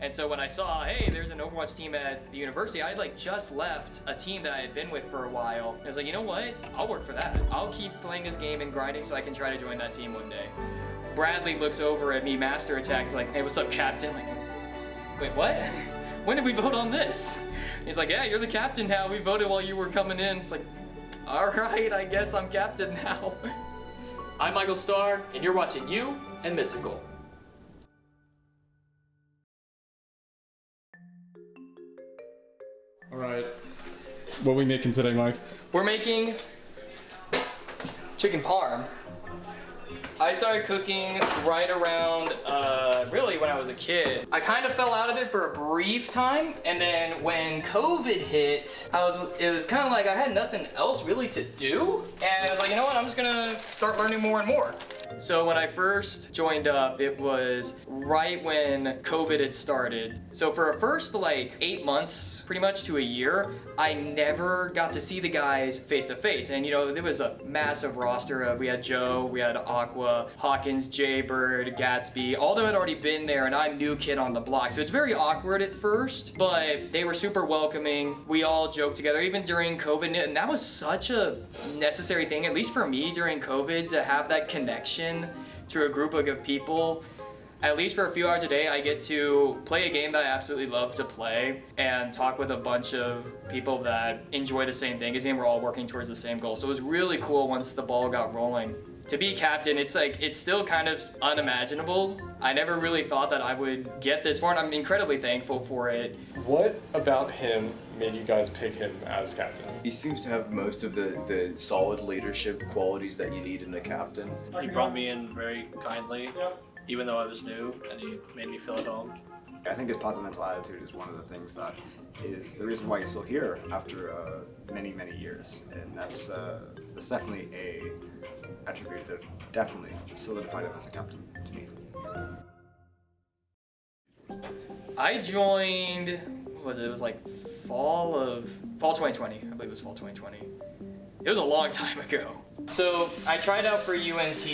And so when I saw, hey, there's an Overwatch team at the university, I had like just left a team that I had been with for a while. I was like, you know what? I'll work for that. I'll keep playing this game and grinding so I can try to join that team one day. Bradley looks over at me, Master Attack, is like, hey, what's up, Captain? Like, wait, what? When did we vote on this? He's like, yeah, you're the captain now. We voted while you were coming in. It's like, all right, I guess I'm captain now. I'm Michael Starr, and you're watching UNT Misicle. All right, what are we making today, Mike? We're making chicken parm. I started cooking right around, really when I was a kid. I kind of fell out of it for a brief time, and then when COVID hit, it was kind of like I had nothing else really to do, and I was like, you know what, I'm just gonna start learning more and more. So when I first joined up, it was right when COVID had started. So for a first like 8 months, pretty much to a year, I never got to see the guys face to face. And you know, there was a massive roster. We had Joe, we had Aqua, Hawkins, Jaybird, Gatsby. All of them had already been there, and I'm new kid on the block. So it's very awkward at first, but they were super welcoming. We all joked together, even during COVID. And that was such a necessary thing, at least for me during COVID, to have that connection to a group of people. At least for a few hours a day, I get to play a game that I absolutely love to play and talk with a bunch of people that enjoy the same thing as me, and we're all working towards the same goal. So it was really cool once the ball got rolling. To be captain, it's still kind of unimaginable. I never really thought that I would get this far, and I'm incredibly thankful for it. What about him made you guys pick him as captain? He seems to have most of the solid leadership qualities that you need in a captain. He brought me in very kindly, even though I was new, and he made me feel at home. I think his positive mental attitude is one of the things that is the reason why he's still here after many, many years. And that's definitely a attribute that definitely solidified him as a captain to me. I joined, what was it? It was like fall 2020. I believe it was fall 2020. It was a long time ago. So I tried out for UNT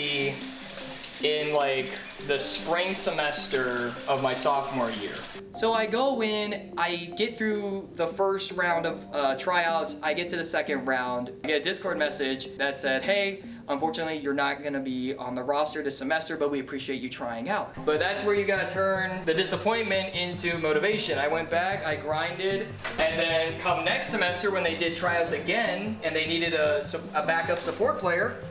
in like the spring semester of my sophomore year. So I go in, I get through the first round of tryouts, I get to the second round, I get a Discord message that said, hey, unfortunately, you're not gonna be on the roster this semester, but we appreciate you trying out. But that's where you gotta turn the disappointment into motivation. I went back, I grinded, and then come next semester when they did tryouts again, and they needed a backup support player,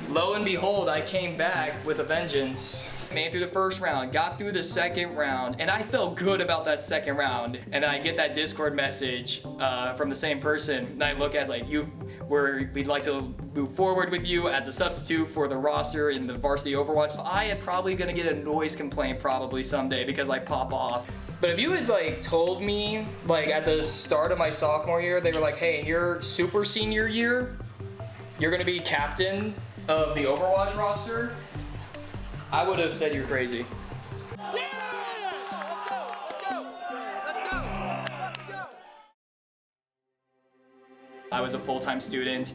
lo and behold, I came back with a vengeance. Made through the first round, got through the second round, and I felt good about that second round. And I get that Discord message from the same person, and I look at like, we'd like to move forward with you as a substitute for the roster in the varsity Overwatch. I am probably gonna get a noise complaint probably someday because I pop off. But if you had like told me like at the start of my sophomore year, they were like, hey, in your super senior year, you're gonna be captain of the Overwatch roster, I would have said you're crazy. I was a full-time student.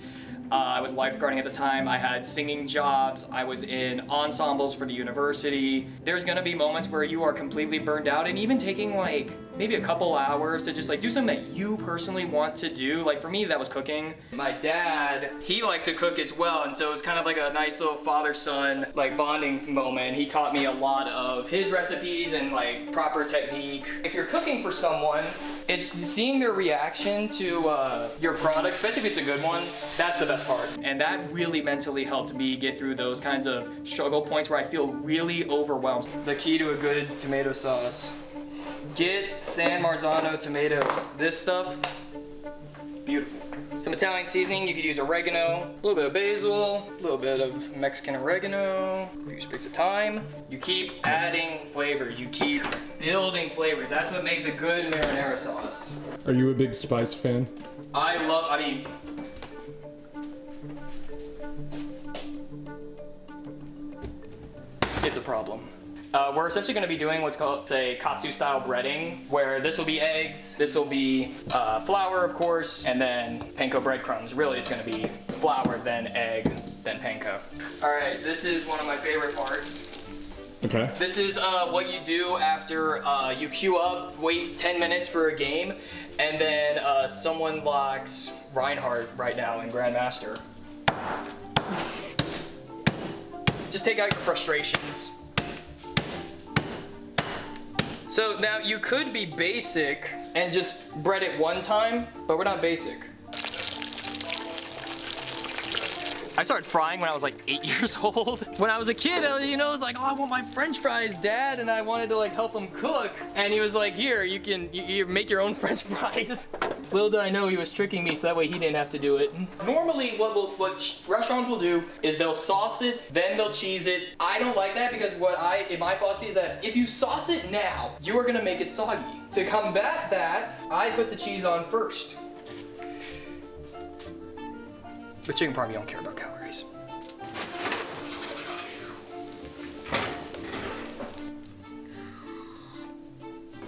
I was lifeguarding at the time. I had singing jobs. I was in ensembles for the university. There's gonna be moments where you are completely burned out, and even taking like maybe a couple hours to just like do something that you personally want to do. Like for me, that was cooking. My dad, he liked to cook as well, and so it was kind of like a nice little father-son like bonding moment. He taught me a lot of his recipes and like proper technique. If you're cooking for someone, it's seeing their reaction to your product, especially if it's a good one. That's the best part. And that really mentally helped me get through those kinds of struggle points where I feel really overwhelmed. The key to a good tomato sauce. Get San Marzano tomatoes. This stuff, beautiful. Some Italian seasoning, you could use oregano, a little bit of basil, a little bit of Mexican oregano, a few sprigs of thyme. You keep adding flavors, you keep building flavors. That's what makes a good marinara sauce. Are you a big spice fan? I mean, it's a problem. We're essentially going to be doing what's called a katsu style breading, where this will be eggs, this will be flour, of course, and then panko breadcrumbs. Really, it's going to be flour, then egg, then panko. All right, this is one of my favorite parts. Okay. This is what you do after you queue up, wait 10 minutes for a game, and then someone locks Reinhardt right now in Grandmaster. Just take out your frustrations. So now you could be basic and just bread it one time, but we're not basic. I started frying when I was like 8 years old. When I was a kid, you know, it was like, oh, I want my French fries, Dad, and I wanted to like help him cook. And he was like, here, you make your own French fries. Little did I know he was tricking me so that way he didn't have to do it. Normally, what restaurants will do is they'll sauce it, then they'll cheese it. I don't like that because in my philosophy is that if you sauce it now, you are gonna make it soggy. To combat that, I put the cheese on first. But chicken parm, you don't care about calories.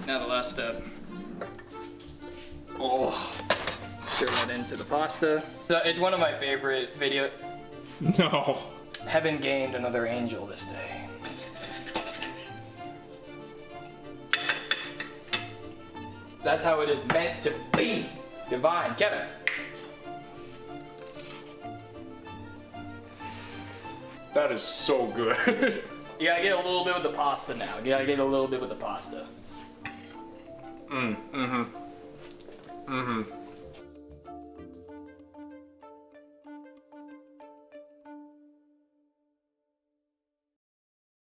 Now the last step. Oh, stir that into the pasta. So it's one of my favorite videos. No. Heaven gained another angel this day. That's how it is meant to be. Divine. Kevin. That is so good. You gotta get a little bit with the pasta now. You gotta get a little bit with the pasta.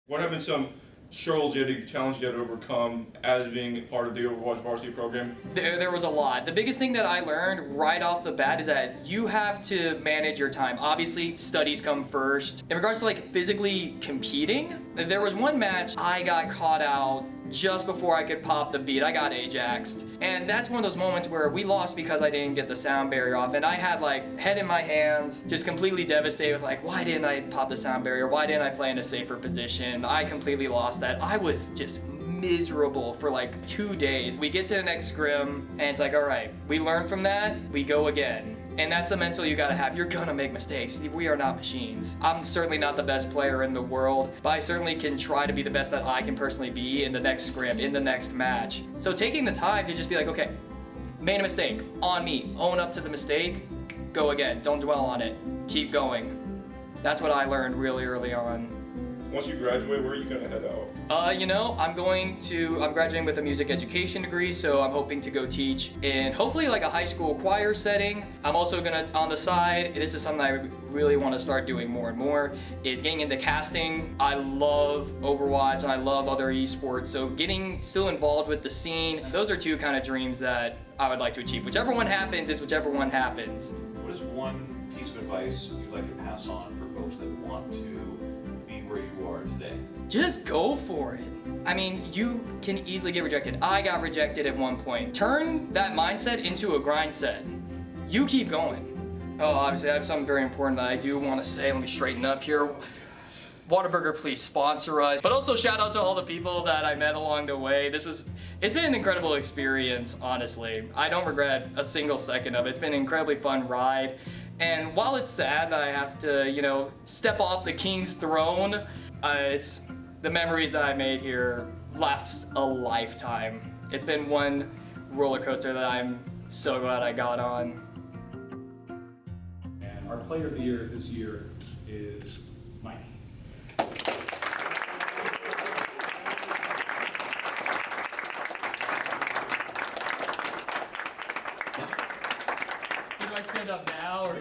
What have been some struggles you had to challenge you had to overcome as being part of the Overwatch varsity program? There was a lot. The biggest thing that I learned right off the bat is that you have to manage your time. Obviously, studies come first. In regards to like physically competing, there was one match I got caught out just before I could pop the beat. I got Ajaxed. And that's one of those moments where we lost because I didn't get the sound barrier off. And I had like head in my hands, just completely devastated with like, why didn't I pop the sound barrier? Why didn't I play in a safer position? I completely lost that. I was just miserable for like 2 days. We get to the next scrim and it's like, all right, we learn from that, we go again. And that's the mental you gotta have. You're gonna make mistakes. We are not machines. I'm certainly not the best player in the world, but I certainly can try to be the best that I can personally be in the next scrim, in the next match. So taking the time to just be like, okay, made a mistake, on me, own up to the mistake, go again, don't dwell on it, keep going. That's what I learned really early on. Once you graduate, where are you gonna head out? You know, I'm graduating with a music education degree, so I'm hoping to go teach in hopefully like a high school choir setting. I'm also gonna, on the side, this is something I really want to start doing more and more, is getting into casting. I love Overwatch, and I love other esports, so getting still involved with the scene, those are two kind of dreams that I would like to achieve. Whichever one happens is whichever one happens. What is one piece of advice you'd like to pass on for folks that want to be where you are today? Just go for it. I mean, you can easily get rejected. I got rejected at one point. Turn that mindset into a grind set. You keep going. Oh, obviously I have something very important that I do want to say. Let me straighten up here. Whataburger, please sponsor us. But also shout out to all the people that I met along the way. It's been an incredible experience, honestly. I don't regret a single second of it. It's been an incredibly fun ride. And while it's sad that I have to, you know, step off the king's throne, it's the memories that I made here last a lifetime. It's been one roller coaster that I'm so glad I got on. And our player of the year this year is Mike. Do I stand up now or?